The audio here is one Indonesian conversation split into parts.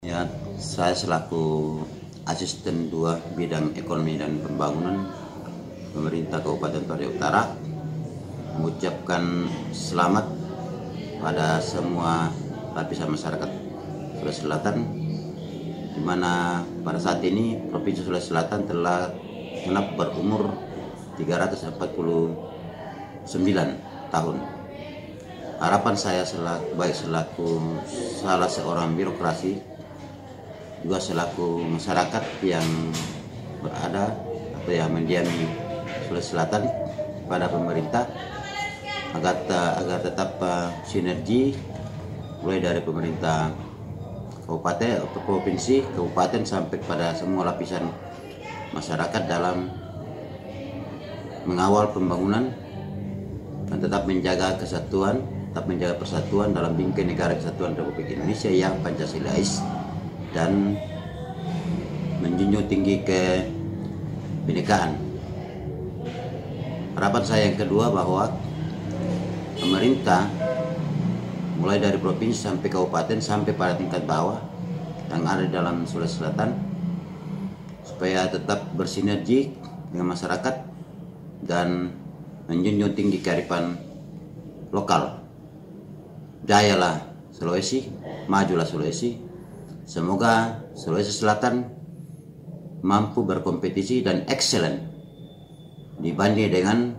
Ya, saya selaku Asisten 2 Bidang Ekonomi dan Pembangunan Pemerintah Kabupaten Toraja Utara mengucapkan selamat pada semua lapisan masyarakat Sulawesi Selatan, di mana pada saat ini Provinsi Sulawesi Selatan telah genap berumur 349 tahun. Harapan saya selaku salah seorang birokrasi, juga selaku masyarakat yang berada atau yang mendiami Sulawesi Selatan pada pemerintah agar tetap sinergi mulai dari pemerintah kabupaten atau provinsi, kabupaten sampai pada semua lapisan masyarakat dalam mengawal pembangunan dan tetap menjaga kesatuan, tetap menjaga persatuan dalam bingkai negara kesatuan Republik Indonesia yang Pancasilais dan menjunjung tinggi kebinekaan. Harapan saya yang kedua bahwa pemerintah mulai dari provinsi sampai kabupaten sampai pada tingkat bawah yang ada di dalam Sulawesi Selatan supaya tetap bersinergi dengan masyarakat dan menjunjung tinggi kearifan lokal. Jayalah Sulawesi, majulah Sulawesi. Semoga Sulawesi Selatan mampu berkompetisi dan excellent dibanding dengan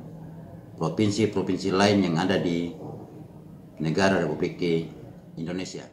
provinsi-provinsi lain yang ada di negara Republik Indonesia.